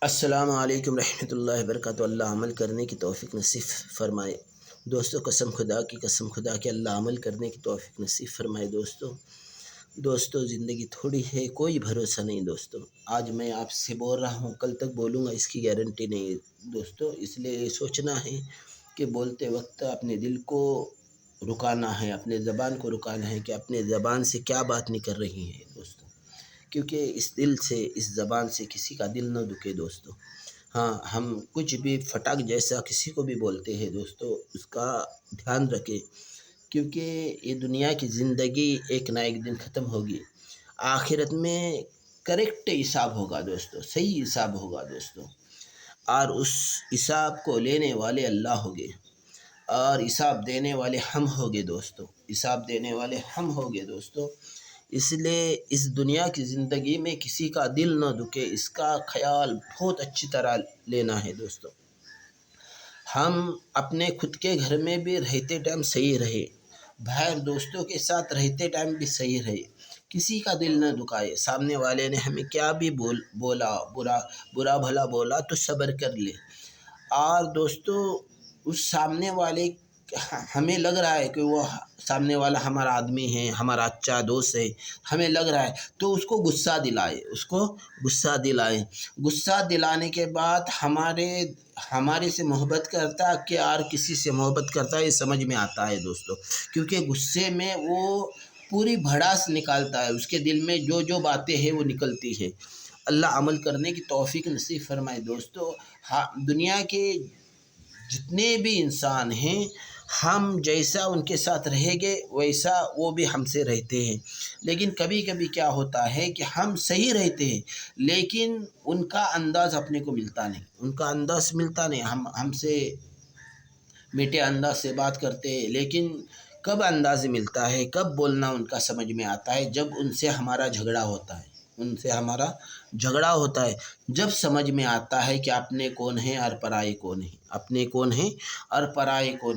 السلام علیکم رحمۃ اللہ وبرکاتہ۔ اللہ عمل کرنے کی توفیق نصیب فرمائے۔ دوستو قسم خدا کی اللہ عمل کرنے کی توفیق نصیب فرمائے۔ دوستو زندگی تھوڑی ہے، کوئی بھروسہ نہیں دوستو۔ آج میں آپ سے بول رہا ہوں، کل تک بولوں گا اس کی گارنٹی نہیں دوستو۔ اس لیے یہ سوچنا ہے کہ بولتے وقت اپنے دل کو رکانا ہے، اپنے زبان کو رکانا ہے کہ اپنے زبان سے کیا بات نکل رہی ہے دوستو، کیونکہ اس دل سے، اس زبان سے کسی کا دل نہ دکھے دوستو۔ ہاں، ہم کچھ بھی فٹاک جیسا کسی کو بھی بولتے ہیں دوستو، اس کا دھیان رکھے، کیونکہ یہ دنیا کی زندگی ایک نہ ایک دن ختم ہوگی۔ آخرت میں کریکٹ حساب ہوگا دوستو، صحیح حساب ہوگا دوستو، اور اس حساب کو لینے والے اللہ ہوگے اور حساب دینے والے ہم ہوگے دوستو، حساب دینے والے ہم ہوگے دوستو۔ اس لیے اس دنیا کی زندگی میں کسی کا دل نہ دکھے، اس کا خیال بہت اچھی طرح لینا ہے دوستو۔ ہم اپنے خود کے گھر میں بھی رہتے ٹائم صحیح رہے، باہر دوستوں کے ساتھ رہتے ٹائم بھی صحیح رہے، کسی کا دل نہ دکھائے۔ سامنے والے نے ہمیں کیا بھی بولا، برا بھلا بولا تو صبر کر لے، اور دوستو اس سامنے والے ہمیں لگ رہا ہے کہ وہ سامنے والا ہمارا آدمی ہے، ہمارا اچھا دوست ہے، ہمیں لگ رہا ہے تو اس کو غصہ دلائے، غصہ دلانے کے بعد ہمارے سے محبت کرتا ہے کہ اور کسی سے محبت کرتا ہے، یہ سمجھ میں آتا ہے دوستو، کیونکہ غصے میں وہ پوری بھڑاس نکالتا ہے، اس کے دل میں جو باتیں ہیں وہ نکلتی ہے۔ اللہ عمل کرنے کی توفیق نصیب فرمائے دوستو۔ دنیا کے جتنے بھی انسان ہیں، ہم جیسا ان کے ساتھ رہیں گے ویسا وہ بھی ہم سے رہتے ہیں، لیکن کبھی کبھی کیا ہوتا ہے کہ ہم صحیح رہتے ہیں لیکن ان کا انداز اپنے کو ملتا نہیں، ہم سے میٹھے انداز سے بات کرتے ہیں، لیکن کب انداز ملتا ہے، کب بولنا ان کا سمجھ میں آتا ہے، جب ان سے ہمارا جھگڑا ہوتا ہے، جب سمجھ میں آتا ہے کہ اپنے کون ہیں اور پرائے کون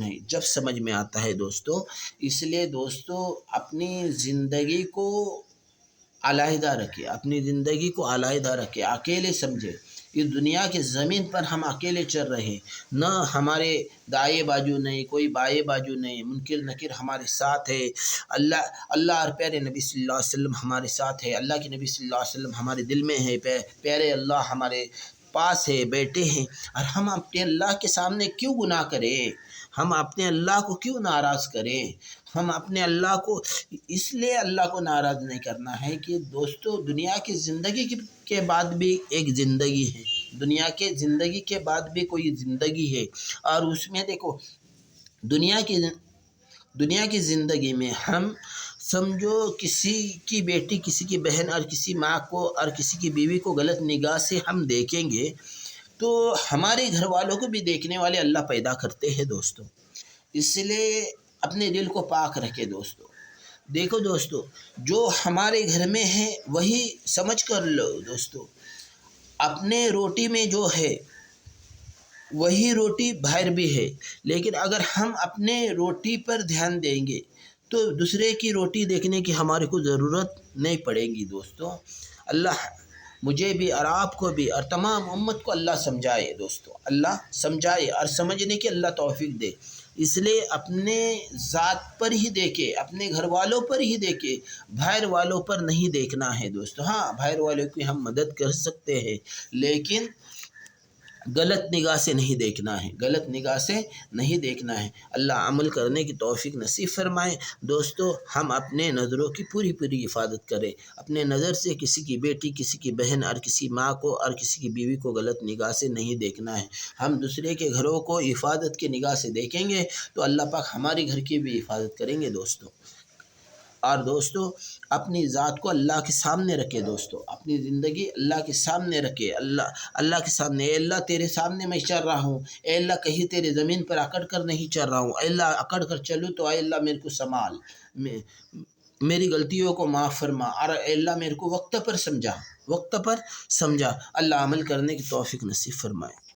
ہیں، جب سمجھ میں آتا ہے دوستو۔ اس لیے دوستو اپنی زندگی کو علیحدہ رکھے، اکیلے سمجھے۔ اس دنیا کی زمین پر ہم اکیلے چل رہے ہیں، نہ ہمارے دائیں بازو نہیں، کوئی بائیں بازو نہیں، منکر نکیر ہمارے ساتھ ہے۔ اللہ اور پیارے نبی صلی اللہ علیہ وسلم ہمارے ساتھ ہے، اللہ کے نبی صلی اللہ علیہ وسلم ہمارے دل میں ہے، پیارے اللہ ہمارے پاس ہے، بیٹے ہیں، اور ہم اپنے اللہ کے سامنے کیوں گناہ کریں، ہم اپنے اللہ کو کیوں ناراض کریں، ہم اپنے اللہ کو اس لیے اللہ کو ناراض نہیں کرنا ہے کہ دوستو دنیا کی زندگی کے بعد بھی ایک زندگی ہے، دنیا کے زندگی کے بعد بھی کوئی زندگی ہے، اور اس میں دیکھو دنیا کی زندگی میں ہم سمجھو کسی کی بیٹی، کسی کی بہن اور کسی ماں کو اور کسی کی بیوی کو غلط نگاہ سے ہم دیکھیں گے تو ہمارے گھر والوں کو بھی دیکھنے والے اللہ پیدا کرتے ہیں دوستو۔ اس لیے اپنے دل کو پاک رکھے دوستو۔ دیکھو دوستو، جو ہمارے گھر میں ہے وہی سمجھ کر لو دوستو، اپنے روٹی میں جو ہے وہی روٹی باہر بھی ہے، لیکن اگر ہم اپنے روٹی پر دھیان دیں گے تو دوسرے کی روٹی دیکھنے کی ہمارے کو ضرورت نہیں پڑے گی دوستو۔ اللہ مجھے بھی اور آپ کو بھی اور تمام امت کو اللہ سمجھائے دوستو، اللہ سمجھائے اور سمجھنے کی اللہ توفیق دے۔ اس لیے اپنے ذات پر ہی دیکھے، اپنے گھر والوں پر ہی دیکھے، باہر والوں پر نہیں دیکھنا ہے دوستو۔ ہاں، باہر والوں کی ہم مدد کر سکتے ہیں لیکن غلط نگاہ سے نہیں دیکھنا ہے، اللہ عمل کرنے کی توفیق نصیب فرمائے دوستو۔ ہم اپنے نظروں کی پوری حفاظت کریں، اپنے نظر سے کسی کی بیٹی، کسی کی بہن اور کسی ماں کو اور کسی کی بیوی کو غلط نگاہ سے نہیں دیکھنا ہے۔ ہم دوسرے کے گھروں کو حفاظت کی نگاہ سے دیکھیں گے تو اللہ پاک ہمارے گھر کی بھی حفاظت کریں گے دوستو۔ اور دوستو اپنی ذات کو اللہ کے سامنے رکھے دوستو، اپنی زندگی اللہ کے سامنے رکھے، اللہ کے سامنے، اے اللہ تیرے سامنے میں چل رہا ہوں، اے اللہ کہیں تیرے زمین پر اکڑ کر نہیں چل رہا ہوں، اے اللہ اکڑ کر چلوں تو اے اللہ میرے کو سنبھال، میری غلطیوں کو معاف فرما، اور اے اللہ میرے کو وقت پر سمجھا، اللہ عمل کرنے کی توفیق نصیب فرمائے۔